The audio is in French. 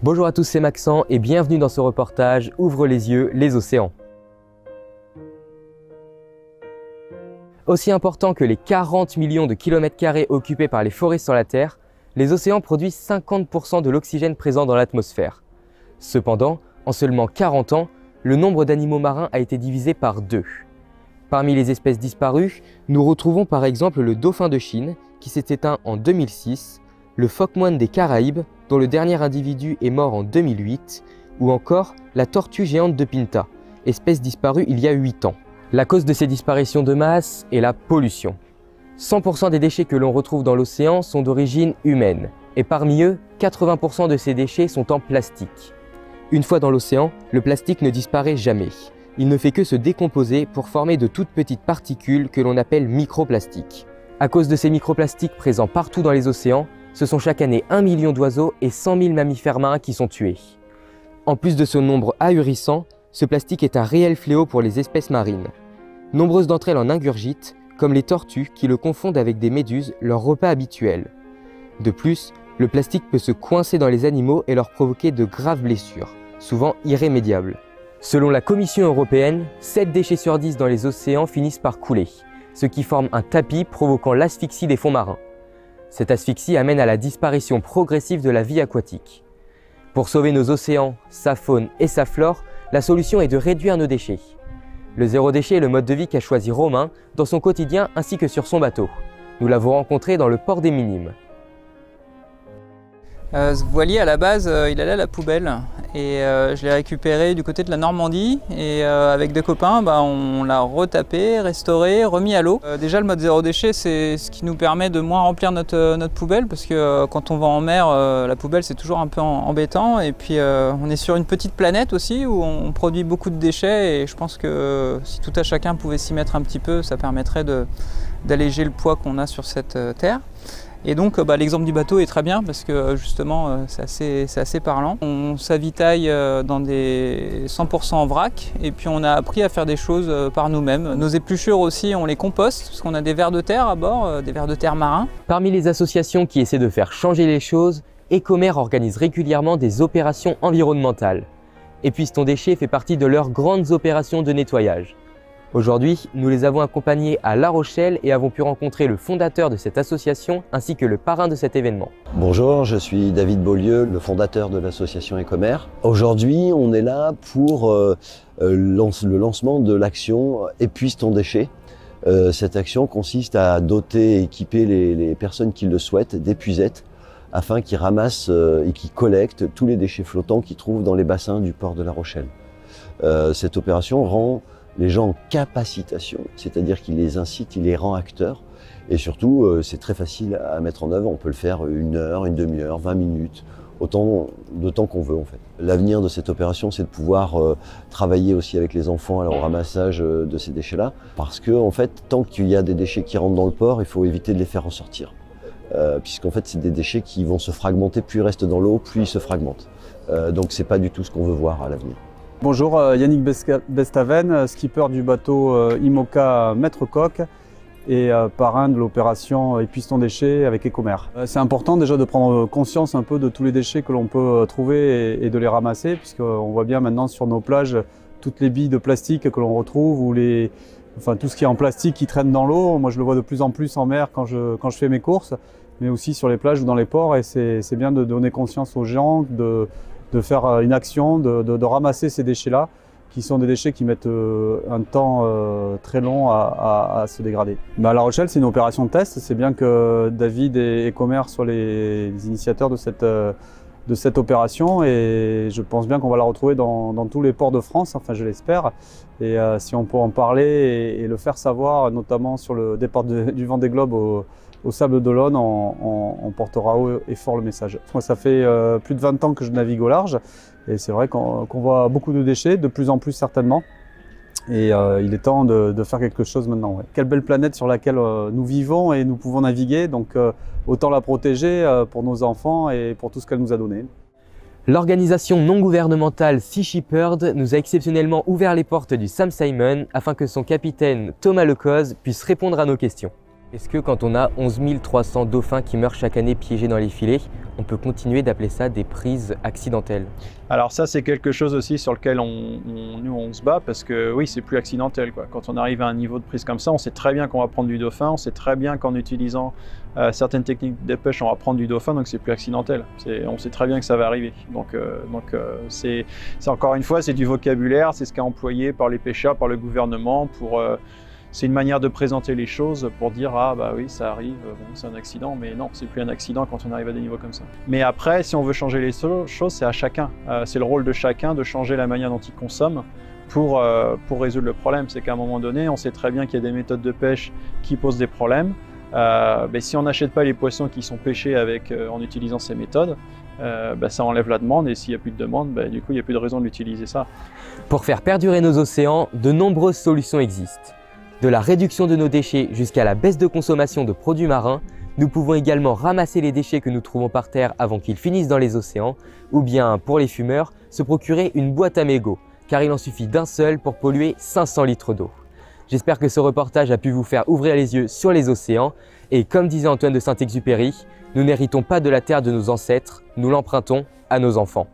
Bonjour à tous, c'est Maxent et bienvenue dans ce reportage Ouvre les yeux, les océans. Aussi important que les 40 millions de kilomètres carrés occupés par les forêts sur la Terre, les océans produisent 50% de l'oxygène présent dans l'atmosphère. Cependant, en seulement 40 ans, le nombre d'animaux marins a été divisé par 2. Parmi les espèces disparues, nous retrouvons par exemple le dauphin de Chine, qui s'est éteint en 2006, le phoque-moine des Caraïbes, dont le dernier individu est mort en 2008, ou encore la tortue géante de Pinta, espèce disparue il y a 8 ans. La cause de ces disparitions de masse est la pollution. 100% des déchets que l'on retrouve dans l'océan sont d'origine humaine, et parmi eux, 80% de ces déchets sont en plastique. Une fois dans l'océan, le plastique ne disparaît jamais. Il ne fait que se décomposer pour former de toutes petites particules que l'on appelle microplastiques. À cause de ces microplastiques présents partout dans les océans, ce sont chaque année 1 million d'oiseaux et 100 000 mammifères marins qui sont tués. En plus de ce nombre ahurissant, ce plastique est un réel fléau pour les espèces marines. Nombreuses d'entre elles en ingurgitent, comme les tortues qui le confondent avec des méduses, leur repas habituel. De plus, le plastique peut se coincer dans les animaux et leur provoquer de graves blessures, souvent irrémédiables. Selon la Commission européenne, 7 déchets sur 10 dans les océans finissent par couler, ce qui forme un tapis provoquant l'asphyxie des fonds marins. Cette asphyxie amène à la disparition progressive de la vie aquatique. Pour sauver nos océans, sa faune et sa flore, la solution est de réduire nos déchets. Le zéro déchet est le mode de vie qu'a choisi Romain dans son quotidien ainsi que sur son bateau. Nous l'avons rencontré dans le port des Minimes. Ce voilier à la base il allait à la poubelle et je l'ai récupéré du côté de la Normandie et avec des copains on l'a retapé, restauré, remis à l'eau. Déjà le mode zéro déchet c'est ce qui nous permet de moins remplir notre poubelle parce que quand on va en mer la poubelle c'est toujours un peu embêtant et puis on est sur une petite planète aussi où on produit beaucoup de déchets et je pense que si tout à chacun pouvait s'y mettre un petit peu ça permettrait d'alléger le poids qu'on a sur cette terre. Et donc l'exemple du bateau est très bien parce que justement c'est assez parlant. On s'avitaille dans des 100% en vrac et puis on a appris à faire des choses par nous-mêmes. Nos épluchures aussi on les composte parce qu'on a des vers de terre à bord, des vers de terre marins. Parmi les associations qui essaient de faire changer les choses, Ecomer organise régulièrement des opérations environnementales. Épuise ton déchet fait partie de leurs grandes opérations de nettoyage. Aujourd'hui, nous les avons accompagnés à La Rochelle et avons pu rencontrer le fondateur de cette association ainsi que le parrain de cet événement. Bonjour, je suis David Beaulieu, le fondateur de l'association Ecomer. Aujourd'hui, on est là pour le lancement de l'action Épuise ton déchet. Cette action consiste à doter et équiper les personnes qui le souhaitent d'épuisettes afin qu'ils ramassent et qu'ils collectent tous les déchets flottants qu'ils trouvent dans les bassins du port de La Rochelle. Cette opération rend les gens en capacitation, c'est-à-dire qu'il les incite, il les rend acteurs. Et surtout, c'est très facile à mettre en œuvre. On peut le faire 1 heure, une demi-heure, 20 minutes, autant de temps qu'on veut en fait. L'avenir de cette opération, c'est de pouvoir travailler aussi avec les enfants au ramassage de ces déchets-là. Parce que en fait, tant qu'il y a des déchets qui rentrent dans le port, il faut éviter de les faire ressortir. Puisqu'en fait, c'est des déchets qui vont se fragmenter. Plus ils restent dans l'eau, plus ils se fragmentent. Donc c'est pas du tout ce qu'on veut voir à l'avenir. Bonjour, Yannick Bestaven, skipper du bateau IMOCA Maître Coq et parrain de l'opération Épuise ton déchet avec Ecomer. C'est important déjà de prendre conscience un peu de tous les déchets que l'on peut trouver et de les ramasser, puisqu'on voit bien maintenant sur nos plages toutes les billes de plastique que l'on retrouve ou tout ce qui est en plastique qui traîne dans l'eau. Moi je le vois de plus en plus en mer quand je fais mes courses, mais aussi sur les plages ou dans les ports, et c'est bien de donner conscience aux gens de faire une action, de ramasser ces déchets-là, qui sont des déchets qui mettent un temps très long à se dégrader. À La Rochelle, c'est une opération de test. C'est bien que David et Ecomer soient les initiateurs de cette opération, et je pense bien qu'on va la retrouver dans tous les ports de France, enfin je l'espère. Et si on peut en parler et le faire savoir, notamment sur le départ du Vendée Globe au Sable d'Olonne, on portera haut et fort le message. Moi, ça fait plus de 20 ans que je navigue au large et c'est vrai qu'on voit beaucoup de déchets, de plus en plus certainement. Et il est temps de faire quelque chose maintenant. Ouais. Quelle belle planète sur laquelle nous vivons et nous pouvons naviguer, donc autant la protéger pour nos enfants et pour tout ce qu'elle nous a donné. L'organisation non gouvernementale Sea Shepherd nous a exceptionnellement ouvert les portes du Sam Simon afin que son capitaine Thomas Lecoz puisse répondre à nos questions. Est-ce que quand on a 11 300 dauphins qui meurent chaque année piégés dans les filets, on peut continuer d'appeler ça des prises accidentelles? Alors ça, c'est quelque chose aussi sur lequel nous on se bat, parce que oui, c'est plus accidentel, quoi. Quand on arrive à un niveau de prise comme ça, on sait très bien qu'on va prendre du dauphin, on sait très bien qu'en utilisant certaines techniques de pêche, on va prendre du dauphin, donc c'est plus accidentel. On sait très bien que ça va arriver. Donc c'est encore une fois, c'est du vocabulaire, c'est ce qui est employé par les pêcheurs, par le gouvernement pour... c'est une manière de présenter les choses pour dire « Ah bah oui, ça arrive, bon, c'est un accident », mais non, c'est plus un accident quand on arrive à des niveaux comme ça. Mais après, si on veut changer les choses, c'est à chacun. C'est le rôle de chacun de changer la manière dont il consomme pour résoudre le problème. C'est qu'à un moment donné, on sait très bien qu'il y a des méthodes de pêche qui posent des problèmes. Mais si on n'achète pas les poissons qui sont pêchés en utilisant ces méthodes, ça enlève la demande, et s'il n'y a plus de demande, du coup, il n'y a plus de raison d'utiliser ça. Pour faire perdurer nos océans, de nombreuses solutions existent. De la réduction de nos déchets jusqu'à la baisse de consommation de produits marins, nous pouvons également ramasser les déchets que nous trouvons par terre avant qu'ils finissent dans les océans, ou bien, pour les fumeurs, se procurer une boîte à mégots, car il en suffit d'un seul pour polluer 500 litres d'eau. J'espère que ce reportage a pu vous faire ouvrir les yeux sur les océans, et comme disait Antoine de Saint-Exupéry, nous n'héritons pas de la terre de nos ancêtres, nous l'empruntons à nos enfants.